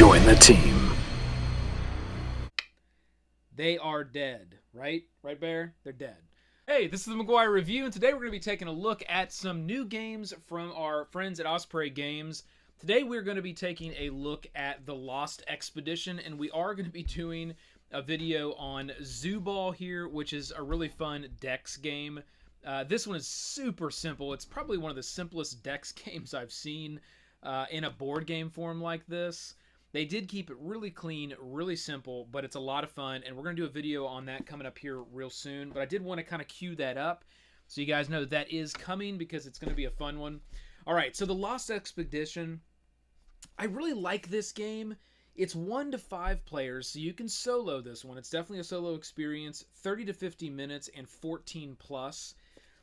Join the team. They are dead, right? Right, Bear? They're dead. Hey, this is the McGuire Review, and today we're going to be taking a look at some new games from our friends at Osprey Games. Today we're going to be taking a look at The Lost Expedition, and we are going to be doing a video on Zoo Ball here, which is a really fun Dex game. This one is super simple. It's probably one of the simplest Dex games I've seen in a board game form like this. They did keep it really clean, really simple, but it's a lot of fun, and we're going to do a video on that coming up here real soon. But I did want to kind of cue that up so you guys know that is coming because it's going to be a fun one. All right, so The Lost Expedition, I really like this game. It's 1 to 5 players, so you can solo this one. It's definitely a solo experience, 30 to 50 minutes and 14 plus.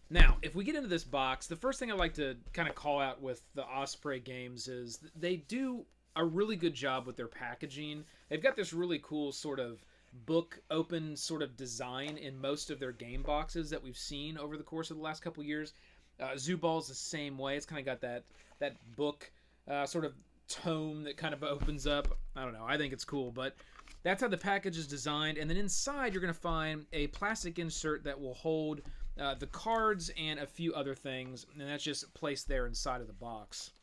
Now, if we get into this box, the first thing I like to kind of call out with the Osprey Games is they do a really good job with their packaging. They've got this really cool sort of book open sort of design in most of their game boxes that we've seen over the course of the last couple years. Zoo Ball's the same way. It's kind of got that book sort of tome that kind of opens up. I don't know. I think it's cool, but that's how the package is designed. And then inside, you're going to find a plastic insert that will hold the cards and a few other things, and that's just placed there inside of the box.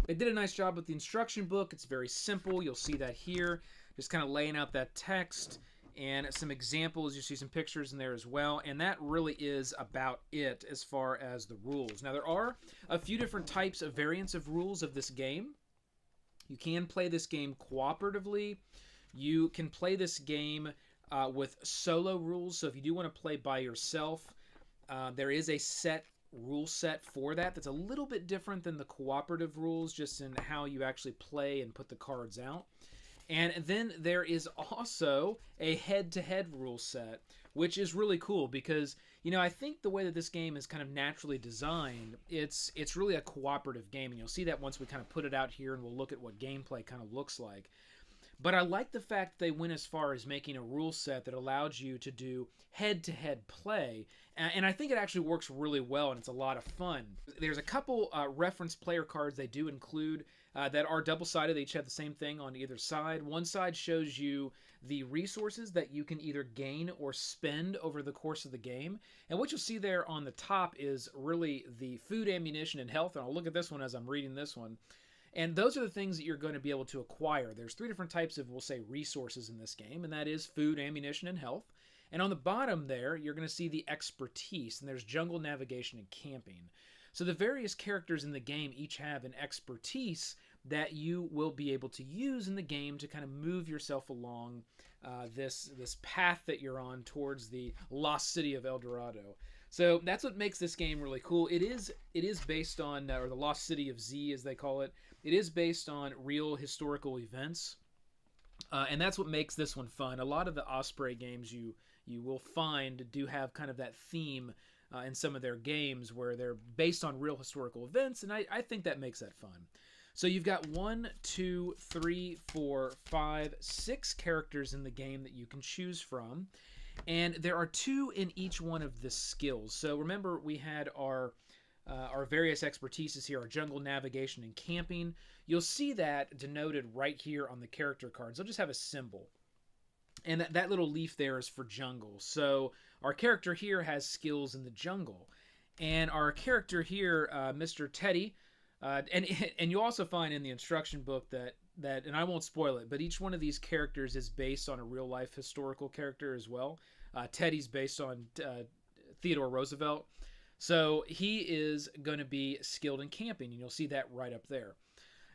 They did a nice job with the instruction book. It's very simple. You'll see that here, just kind of laying out that text and some examples. You see some pictures in there as well, and that really is about it as far as the rules. Now, there are a few different types of variants of rules of this game. You can play this game cooperatively. You can play this game with solo rules, so if you do want to play by yourself, there is a rule set for that that's a little bit different than the cooperative rules, just in how you actually play and put the cards out. And then there is also a head-to-head rule set, which is really cool because, you know, I think the way that this game is kind of naturally designed, it's really a cooperative game, and you'll see that once we kind of put it out here and we'll look at what gameplay kind of looks like. But I like the fact that they went as far as making a rule set that allows you to do head-to-head play, and I think it actually works really well, and it's a lot of fun. There's a couple reference player cards they do include that are double-sided. They each have the same thing on either side. One side shows you the resources that you can either gain or spend over the course of the game, and what you'll see there on the top is really the food, ammunition, and health, and I'll look at this one as I'm reading this one. And those are the things that you're going to be able to acquire. There's 3 different types of, we'll say, resources in this game, and that is food, ammunition, and health. And on the bottom there, you're going to see the expertise, and there's jungle, navigation, and camping. So the various characters in the game each have an expertise that you will be able to use in the game to kind of move yourself along this path that you're on towards the lost city of El Dorado. So that's what makes this game really cool. It is based on, or the Lost City of Z as they call it. It is based on real historical events, and that's what makes this one fun. A lot of the Osprey games you will find do have kind of that theme in some of their games where they're based on real historical events, and I think that makes that fun. So you've got 1, 2, 3, 4, 5, 6 characters in the game that you can choose from. And there are 2 in each one of the skills. So remember, we had our various expertises here, our jungle, navigation, and camping. You'll see that denoted right here on the character cards. They'll just have a symbol. And that little leaf there is for jungle. So our character here has skills in the jungle. And our character here, Mr. Teddy, and you'll also find in the instruction book that, and I won't spoil it, but each one of these characters is based on a real-life historical character as well. Teddy's based on Theodore Roosevelt. So he is going to be skilled in camping, and you'll see that right up there.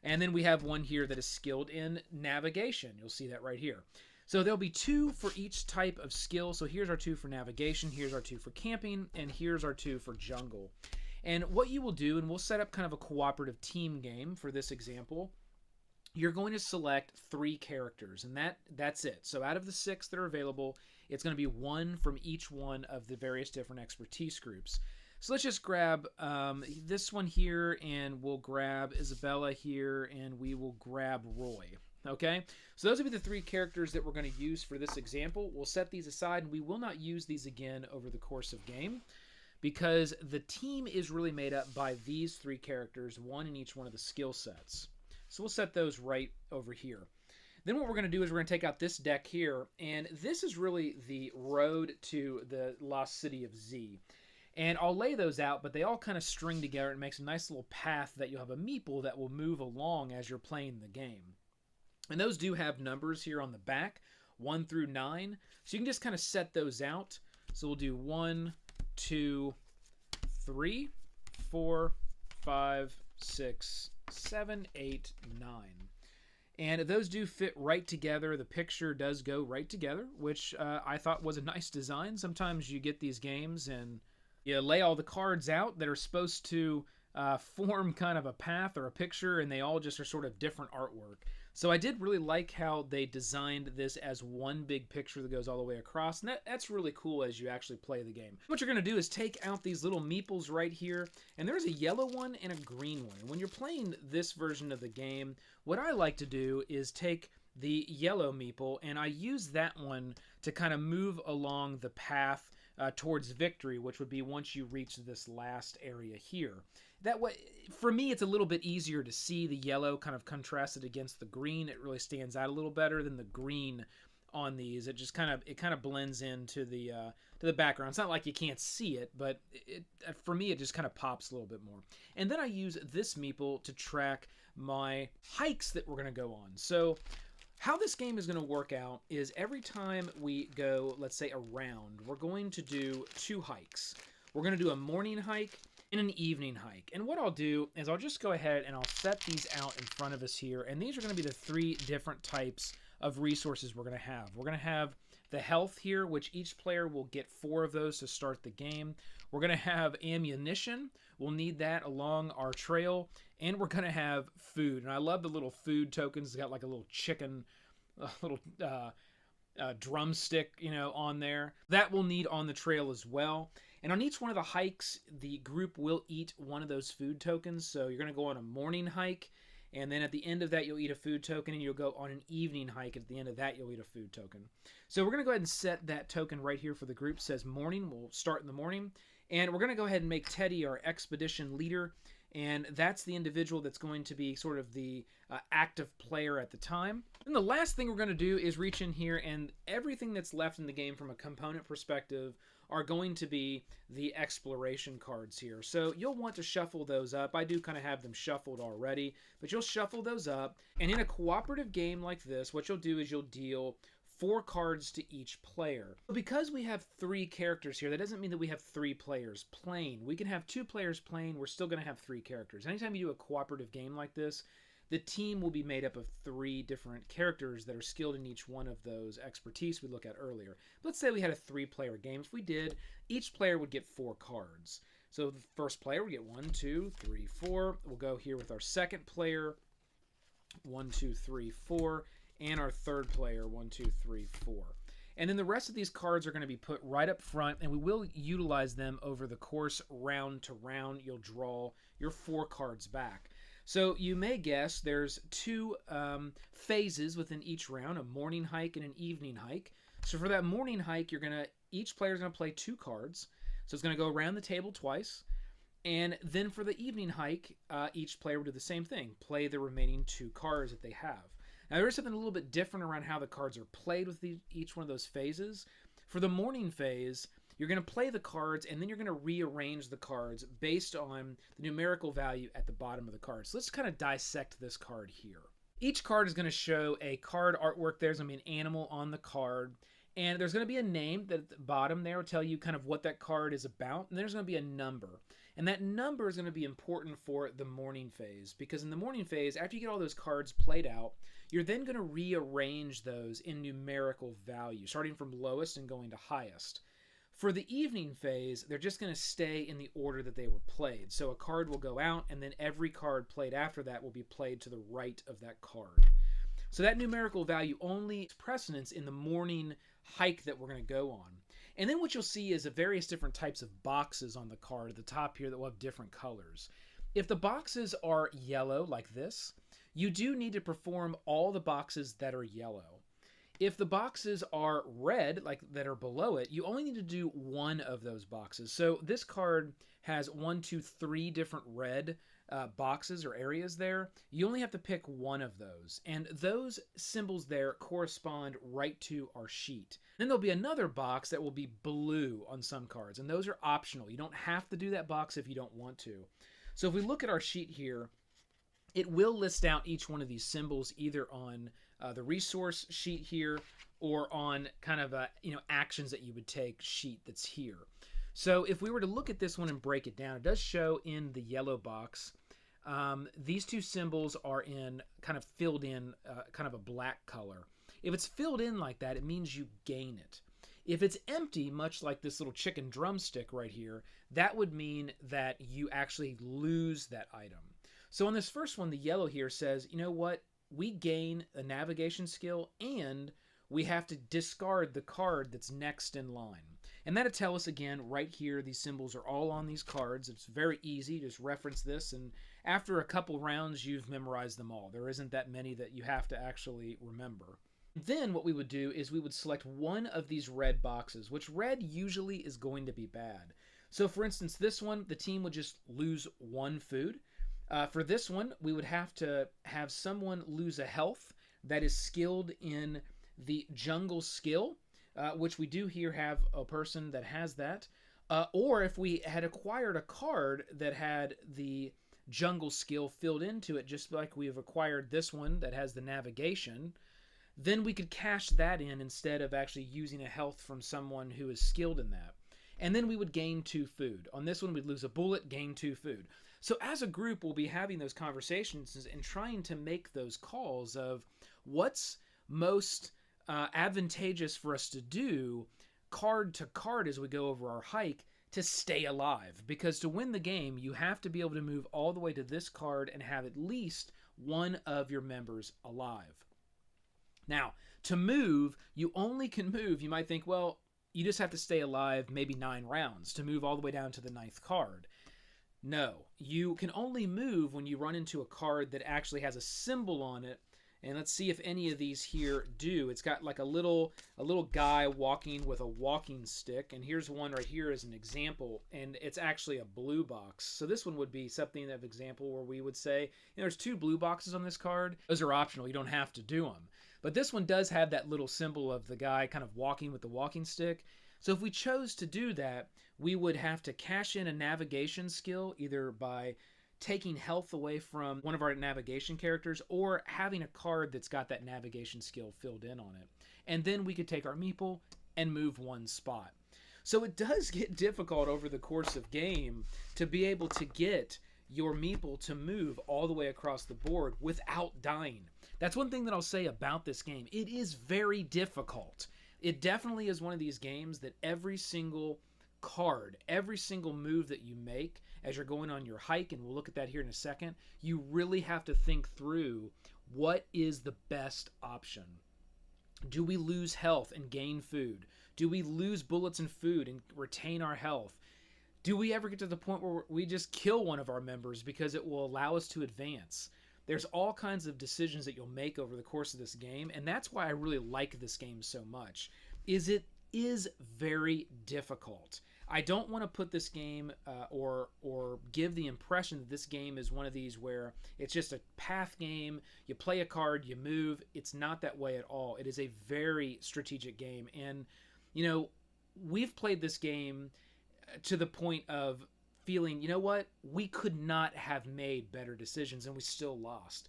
And then we have one here that is skilled in navigation. You'll see that right here. So there'll be 2 for each type of skill. So here's our 2 for navigation, here's our 2 for camping, and here's our 2 for jungle. And what you will do, and we'll set up kind of a cooperative team game for this example, you're going to select 3 characters, and that's it. So out of the 6 that are available, it's going to be 1 from each one of the various different expertise groups. So let's just grab this one here, and we'll grab Isabella here, and we will grab Roy. Okay, so those will be the 3 characters that we're going to use for this example. We'll set these aside, and we will not use these again over the course of game, because the team is really made up by these 3 characters, 1 in each one of the skill sets. So we'll set those right over here. Then what we're going to do is we're going to take out this deck here, and this is really the road to the lost city of Z. And I'll lay those out, but they all kind of string together and makes a nice little path that you'll have a meeple that will move along as you're playing the game. And those do have numbers here on the back, 1 through 9. So you can just kind of set those out. So we'll do 1, 2, 3, 4, 5, 6, 7, 8, 9. And those do fit right together. The picture does go right together, which I thought was a nice design. Sometimes you get these games and you lay all the cards out that are supposed to form kind of a path or a picture, and they all just are sort of different artwork. So I did really like how they designed this as one big picture that goes all the way across, and that's really cool as you actually play the game. What you're going to do is take out these little meeples right here, and there's a yellow one and a green one. When you're playing this version of the game, what I like to do is take the yellow meeple, and I use that one to kind of move along the path towards victory, which would be once you reach this last area here. That way, for me, it's a little bit easier to see the yellow kind of contrasted against the green. It really stands out a little better than the green on these. It just kind of blends into the background. It's not like you can't see it, but for me, it just kind of pops a little bit more. And then I use this meeple to track my hikes that we're going to go on. So how this game is going to work out is every time we go, let's say, a round, we're going to do 2 hikes. We're going to do a morning hike and an evening hike. And what I'll do is I'll just go ahead and I'll set these out in front of us here. And these are going to be the 3 different types of resources we're going to have. We're going to have the health here, which each player will get 4 of those to start the game. We're going to have ammunition. We'll need that along our trail. And we're going to have food. And I love the little food tokens. It's got like a little chicken, a little drumstick, on there. That we'll need on the trail as well. And on each one of the hikes, the group will eat one of those food tokens. So you're going to go on a morning hike, and then at the end of that, you'll eat a food token, and you'll go on an evening hike. At the end of that, you'll eat a food token. So we're going to go ahead and set that token right here for the group. It says morning. We'll start in the morning. And we're going to go ahead and make Teddy our expedition leader. And that's the individual that's going to be sort of the active player at the time. And the last thing we're going to do is reach in here, and everything that's left in the game from a component perspective are going to be the exploration cards here. So you'll want to shuffle those up. I do kind of have them shuffled already, but you'll shuffle those up. And in a cooperative game like this, what you'll do is you'll deal 4 cards to each player. Because we have 3 characters here, that doesn't mean that we have 3 players playing. We can have 2 players playing, we're still going to have 3 characters. Anytime you do a cooperative game like this, the team will be made up of 3 different characters that are skilled in each one of those expertise we looked at earlier. Let's say we had a 3-player game. If we did, each player would get 4 cards. So the first player would get 1, 2, 3, 4. We'll go here with our second player, 1, 2, 3, 4. And our third player, 1, 2, 3, 4. And then the rest of these cards are going to be put right up front, and we will utilize them over the course round to round. You'll draw your 4 cards back. So you may guess there's 2 phases within each round, a morning hike and an evening hike. So for that morning hike, each player is going to play 2 cards. So it's going to go around the table twice. And then for the evening hike, each player will do the same thing, play the remaining 2 cards that they have. Now, there is something a little bit different around how the cards are played with each one of those phases. For the morning phase, you're going to play the cards, and then you're going to rearrange the cards based on the numerical value at the bottom of the card. So let's kind of dissect this card here. Each card is going to show a card artwork. There's going to be an animal on the card, and there's going to be a name that at the bottom there will tell you kind of what that card is about, and there's going to be a number. And that number is going to be important for the morning phase, because in the morning phase, after you get all those cards played out, you're then going to rearrange those in numerical value, starting from lowest and going to highest. For the evening phase, they're just going to stay in the order that they were played. So a card will go out, and then every card played after that will be played to the right of that card. So that numerical value only has precedence in the morning hike that we're going to go on. And then what you'll see is various different types of boxes on the card at the top here that will have different colors. If the boxes are yellow like this, you do need to perform all the boxes that are yellow. If the boxes are red, like that are below it, you only need to do 1 of those boxes. So this card has 1, 2, 3 different red boxes or areas there, you only have to pick one of those. And those symbols there correspond right to our sheet. Then there'll be another box that will be blue on some cards, and those are optional. You don't have to do that box if you don't want to. So if we look at our sheet here, it will list out each one of these symbols either on the resource sheet here or on kind of actions that you would take sheet that's here. So if we were to look at this one and break it down, it does show in the yellow box. These two symbols are in kind of filled in kind of a black color. If it's filled in like that, it means you gain it. If it's empty, much like this little chicken drumstick right here, that would mean that you actually lose that item. So on this first one, the yellow here says, you know what? We gain a navigation skill and we have to discard the card that's next in line. And that'll tell us again right here, these symbols are all on these cards. It's very easy. Just reference this, and after a couple rounds, you've memorized them all. There isn't that many that you have to actually remember. Then what we would do is we would select one of these red boxes, which red usually is going to be bad. So for instance, this one, the team would just lose one food. For this one, we would have to have someone lose a health that is skilled in the jungle skill, which we do here have a person that has that. Or if we had acquired a card that had the jungle skill filled into it, just like we have acquired this one that has the navigation, then we could cash that in instead of actually using a health from someone who is skilled in that. And then we would gain 2 food. On this one, we'd lose a bullet, gain 2 food. So as a group, we'll be having those conversations and trying to make those calls of what's most advantageous for us to do card to card as we go over our hike to stay alive. Because to win the game, you have to be able to move all the way to this card and have at least one of your members alive. Now, to move, you only can move, you might think, well, you just have to stay alive maybe 9 rounds to move all the way down to the 9th card. No, you can only move when you run into a card that actually has a symbol on it. And let's see if any of these here do. It's got like a little guy walking with a walking stick. And here's one right here as an example. And it's actually a blue box. So this one would be something of example where we would say, there's 2 blue boxes on this card. Those are optional. You don't have to do them. But this one does have that little symbol of the guy kind of walking with the walking stick. So if we chose to do that, we would have to cash in a navigation skill either by taking health away from one of our navigation characters or having a card that's got that navigation skill filled in on it. And then we could take our meeple and move 1 spot. So it does get difficult over the course of game to be able to get your meeple to move all the way across the board without dying. That's one thing that I'll say about this game. It is very difficult. It definitely is one of these games that every single card, every single move that you make as you're going on your hike, and we'll look at that here in a second, you really have to think through what is the best option. Do we lose health and gain food? Do we lose bullets and food and retain our health? Do we ever get to the point where we just kill one of our members because it will allow us to advance? There's all kinds of decisions that you'll make over the course of this game, and that's why I really like this game so much, is it is very difficult. I don't want to put this game or give the impression that this game is one of these where it's just a path game, you play a card, you move. It's not that way at all. It is a very strategic game, and we've played this game to the point of feeling, you know what, we could not have made better decisions and we still lost.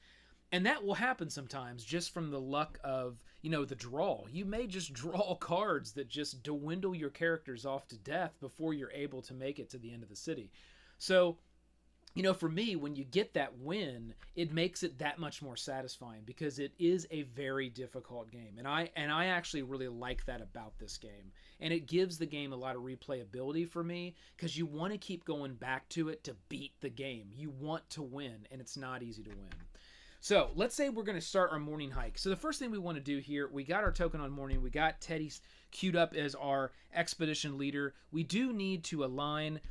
And that will happen sometimes just from the luck of, the draw. You may just draw cards that just dwindle your characters off to death before you're able to make it to the end of the city. So, for me, when you get that win, it makes it that much more satisfying because it is a very difficult game. And I actually really like that about this game. And it gives the game a lot of replayability for me because you want to keep going back to it to beat the game. You want to win, and it's not easy to win. So let's say we're going to start our morning hike. So the first thing we want to do here, we got our token on morning. We got Teddy queued up as our expedition leader. We do need to align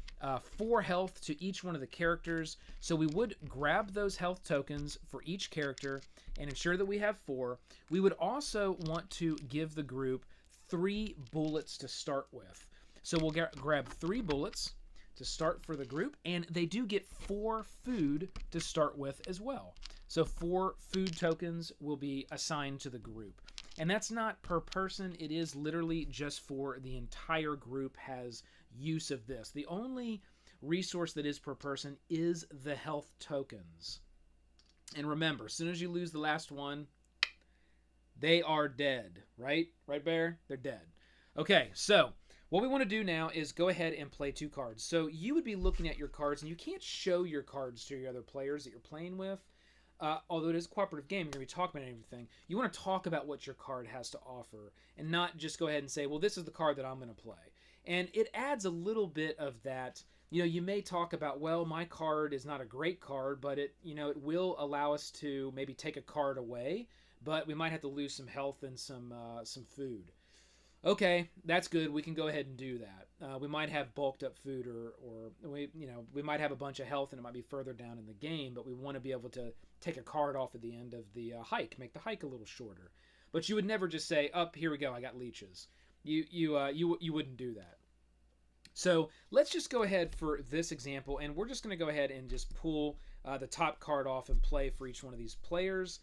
4 health to each one of the characters. So we would grab those health tokens for each character and ensure that we have 4. We would also want to give the group 3 bullets to start with. So we'll grab 3 bullets to start for the group, and they do get 4 food to start with as well. So 4 food tokens will be assigned to the group. And that's not per person, it is literally just for the entire group has use of this. The only resource that is per person is the health tokens. And remember, as soon as you lose the last one, they are dead, right? Right, Bear? They're dead. Okay, so what we want to do now is go ahead and play 2 cards. So you would be looking at your cards, and you can't show your cards to your other players that you're playing with. Although it is a cooperative game, you're going to be talking about everything. You want to talk about what your card has to offer and not just go ahead and say, well, this is the card that I'm going to play. And it adds a little bit of that. You know, you may talk about, well, my card is not a great card, but it will allow us to maybe take a card away, but we might have to lose some health and some food. Okay, that's good. We can go ahead and do that. We might have bulked up food, or we might have a bunch of health, and it might be further down in the game. But we want to be able to take a card off at the end of the hike, make the hike a little shorter. But you would never just say, "Up, here we go. I got leeches." You wouldn't do that. So let's just go ahead for this example, and we're just going to go ahead and just pull the top card off and play for each one of these players.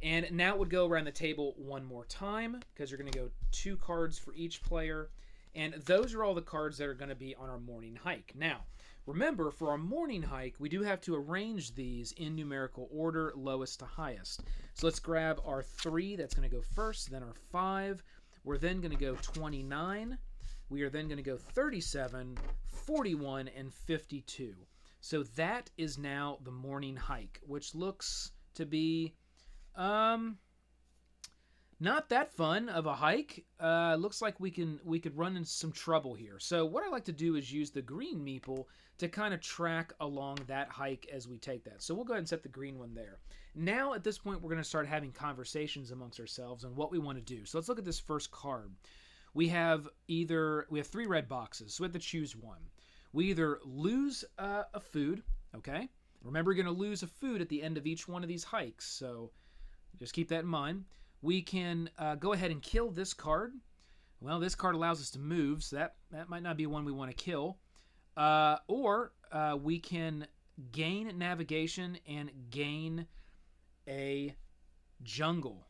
And now it would go around the table one more time because you're going to go 2 cards for each player. And those are all the cards that are going to be on our morning hike. Now, remember, for our morning hike, we do have to arrange these in numerical order, lowest to highest. So let's grab our 3. That's going to go first, then our 5. We're then going to go 29. We are then going to go 37, 41, and 52. So that is now the morning hike, which looks to be not that fun of a hike. Looks like we could run into some trouble here. So what I like to do is use the green meeple to kind of track along that hike as we take that. So we'll go ahead and set the green one there. Now at this point we're going to start having conversations amongst ourselves on what we want to do. So let's look at this first card. We have 3 red boxes, so we have to choose one. We either lose a food, okay? Remember, you're going to lose a food at the end of each one of these hikes, so just keep that in mind. We can go ahead and kill this card. Well, this card allows us to move, so that might not be one we want to kill. Or we can gain navigation and gain a jungle.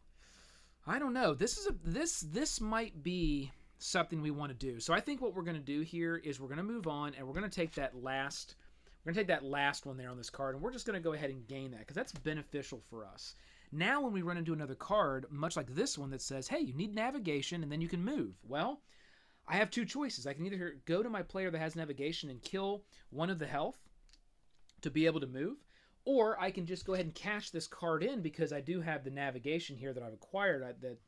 I don't know. This might be something we want to do. So I think what we're going to do here is we're going to move on, and we're going to take that last one there on this card, and we're just going to go ahead and gain that because that's beneficial for us. Now when we run into another card, much like this one that says, hey, you need navigation and then you can move. Well, I have 2 choices. I can either go to my player that has navigation and kill one of the health to be able to move, or I can just go ahead and cash this card in because I do have the navigation here that I've acquired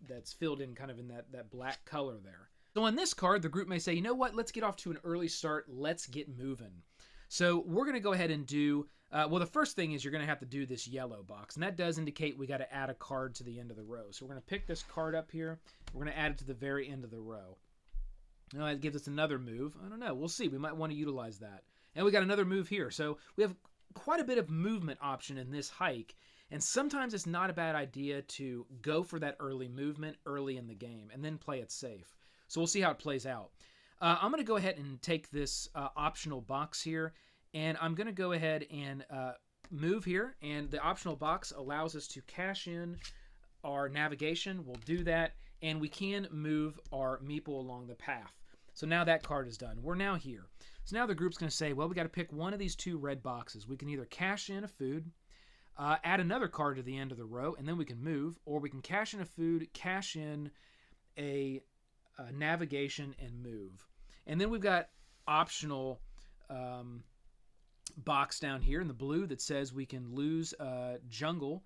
that's filled in kind of in that black color there. So on this card, the group may say, you know what, let's get off to an early start. Let's get moving. So we're going to go ahead and do, well, the first thing is you're going to have to do this yellow box, and that does indicate we got to add a card to the end of the row. So we're going to pick this card up here. We're going to add it to the very end of the row. Now that gives us another move. I don't know. We'll see. We might want to utilize that. And we got another move here. So we have quite a bit of movement option in this hike, and sometimes it's not a bad idea to go for that early movement early in the game and then play it safe. So we'll see how it plays out. I'm going to go ahead and take this optional box here, and I'm going to go ahead and move here, and the optional box allows us to cash in our navigation. We'll do that, and we can move our meeple along the path. So now that card is done. We're now here. So now the group's going to say, well, we got to pick one of these 2 red boxes. We can either cash in a food, add another card to the end of the row, and then we can move, or we can cash in a food, cash in a navigation, and move. And then we've got optional box down here in the blue that says we can lose a jungle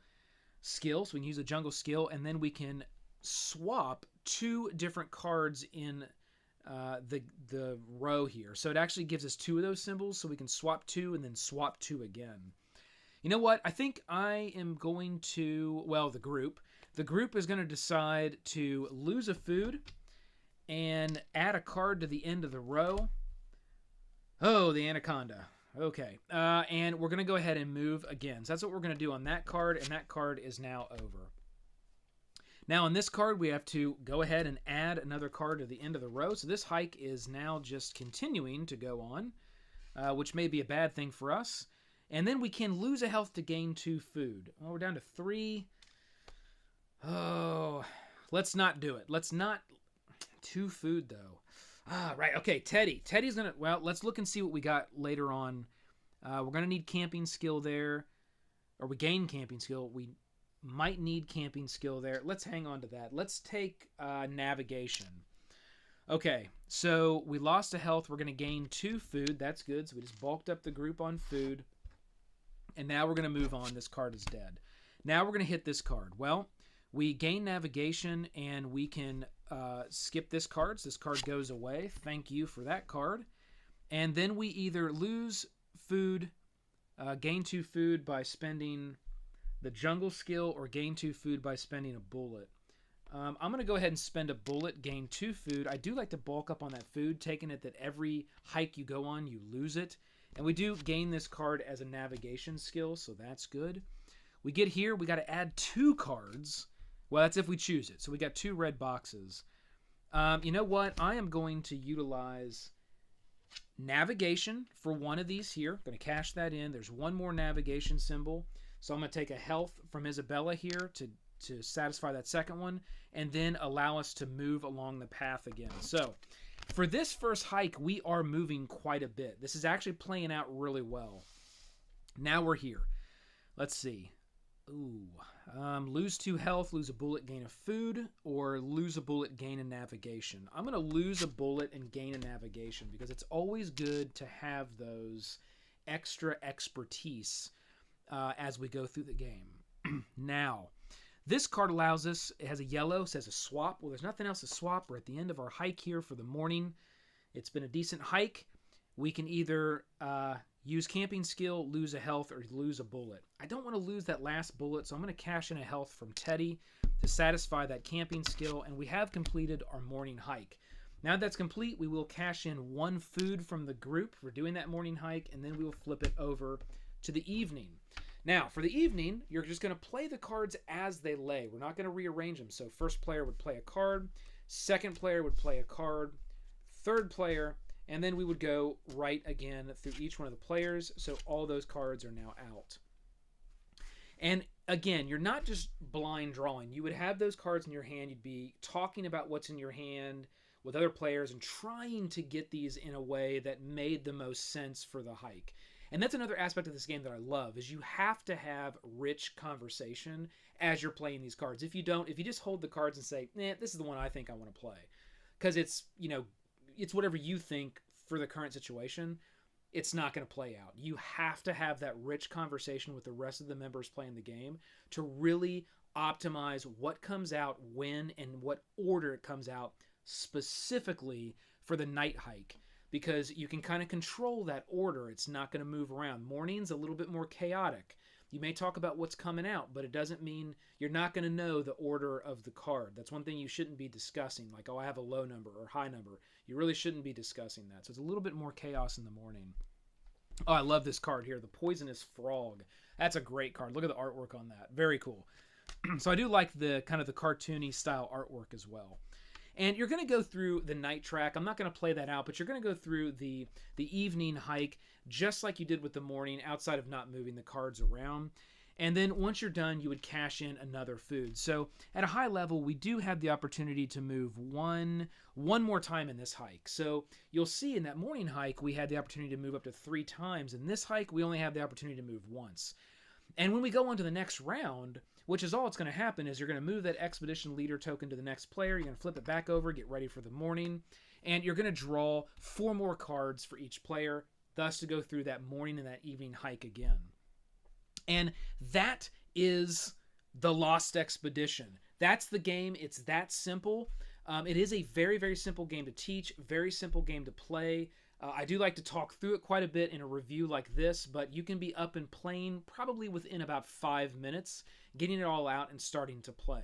skill. So we can use a jungle skill, and then we can swap 2 different cards in the row here. So it actually gives us 2 of those symbols, so we can swap 2 and then swap 2 again. You know what? I think I am going to, well, the group is going to decide to lose a food and add a card to the end of the row. Oh, the anaconda. Okay. And we're going to go ahead and move again. So that's what we're going to do on that card, and that card is now over. Now on this card, we have to go ahead and add another card to the end of the row. So this hike is now just continuing to go on. which may be a bad thing for us. And then we can lose a health to gain 2 food. Oh, we're down to 3. Oh, let's not do it. Let's not. 2 food, though. Right. Okay, Teddy. Teddy's going to... Well, let's look and see what we got later on. We're going to need camping skill there. Or we gain camping skill. We might need camping skill there. Let's hang on to that. Let's take navigation. Okay, so we lost a health. We're going to gain 2 food. That's good. So we just bulked up the group on food. And now we're going to move on. This card is dead. Now we're going to hit this card. Well, we gain navigation and we can skip this card. So this card goes away. Thank you for that card. And then we either lose food, gain 2 food by spending the jungle skill, or gain 2 food by spending a bullet. I'm going to go ahead and spend a bullet, gain 2 food. I do like to bulk up on that food, taking it that every hike you go on, you lose it. And we do gain this card as a navigation skill, so that's good. We get here, we got to add 2 cards. Well, that's if we choose it. So we got 2 red boxes. You know what? I am going to utilize navigation for one of these here. I'm going to cash that in. There's one more navigation symbol. So I'm going to take a health from Isabella here to satisfy that second one, and then allow us to move along the path again. So for this first hike, we are moving quite a bit. This is actually playing out really well. Now we're here. Let's see. Lose 2 health, lose a bullet, gain a food, or lose a bullet, gain a navigation. I'm going to lose a bullet and gain a navigation because it's always good to have those extra expertise as we go through the game. Now, this card allows us, it has a yellow, says a swap. Well, there's nothing else to swap. We're at the end of our hike here for the morning. It's been a decent hike. We can either use camping skill, lose a health, or lose a bullet. I don't want to lose that last bullet, so I'm going to cash in a health from Teddy to satisfy that camping skill, and we have completed our morning hike. Now that's complete, we will cash in 1 food from the group for doing that morning hike, and then we will flip it over to the evening. Now, for the evening, you're just going to play the cards as they lay. We're not going to rearrange them. So first player would play a card, second player would play a card, third player, and then we would go right again through each one of the players. So all those cards are now out. And again, you're not just blind drawing. You would have those cards in your hand. You'd be talking about what's in your hand with other players and trying to get these in a way that made the most sense for the hike. And that's another aspect of this game that I love, is you have to have rich conversation as you're playing these cards. If you don't, if you just hold the cards and say, this is the one I think I want to play, because it's, it's whatever you think for the current situation, it's not going to play out. You have to have that rich conversation with the rest of the members playing the game to really optimize what comes out when and what order it comes out specifically for the night hike. Because you can kind of control that order. It's not going to move around. Morning's a little bit more chaotic. You may talk about what's coming out, but it doesn't mean you're not going to know the order of the card. That's one thing you shouldn't be discussing, like, oh, I have a low number or high number. You really shouldn't be discussing that. So it's a little bit more chaos in the morning. Oh, I love this card here, the Poisonous Frog. That's a great card. Look at the artwork on that. Very cool. So I do like the kind of the cartoony style artwork as well. And you're going to go through the night track. I'm not going to play that out, but you're going to go through the evening hike just like you did with the morning, outside of not moving the cards around. And then once you're done, you would cash in another food. So at a high level, we do have the opportunity to move one more time in this hike. So you'll see in that morning hike, we had the opportunity to move up to 3 times. In this hike, we only have the opportunity to move once. And when we go on to the next round, which is all that's going to happen, is you're going to move that expedition leader token to the next player. You're going to flip it back over, get ready for the morning, and you're going to draw 4 more cards for each player, thus to go through that morning and that evening hike again. And that is the Lost Expedition. That's the game. It's that simple. It is a very, very simple game to teach, very simple game to play. I do like to talk through it quite a bit in a review like this, but you can be up and playing probably within about 5 minutes, getting it all out and starting to play.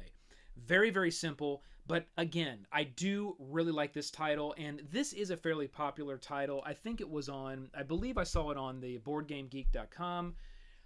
Very, very simple, but again, I do really like this title, and this is a fairly popular title. I think it was on, I believe I saw it on the BoardGameGeek.com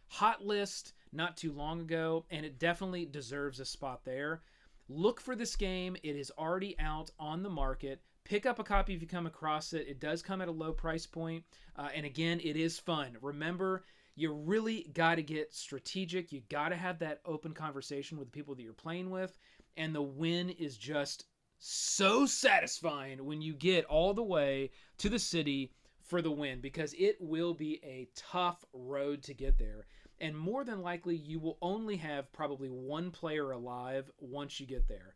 hot list not too long ago, and it definitely deserves a spot there. Look for this game. It is already out on the market. Pick up a copy if you come across it. It does come at a low price point. And again, it is fun. Remember, you really got to get strategic. You got to have that open conversation with the people that you're playing with. And the win is just so satisfying when you get all the way to the city for the win, because it will be a tough road to get there. And more than likely, you will only have probably one player alive once you get there.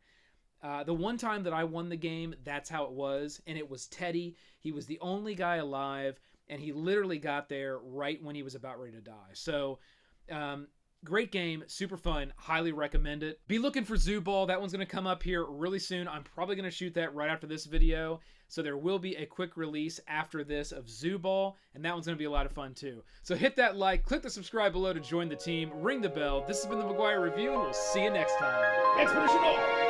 The one time that I won the game, that's how it was. And it was Teddy. He was the only guy alive. And he literally got there right when he was about ready to die. So, great game. Super fun. Highly recommend it. Be looking for Zoo Ball. That one's going to come up here really soon. I'm probably going to shoot that right after this video. So there will be a quick release after this of Zoo Ball. And that one's going to be a lot of fun too. So hit that like. Click the subscribe below to join the team. Ring the bell. This has been the McGuire Review. And we'll see you next time. Expedition on!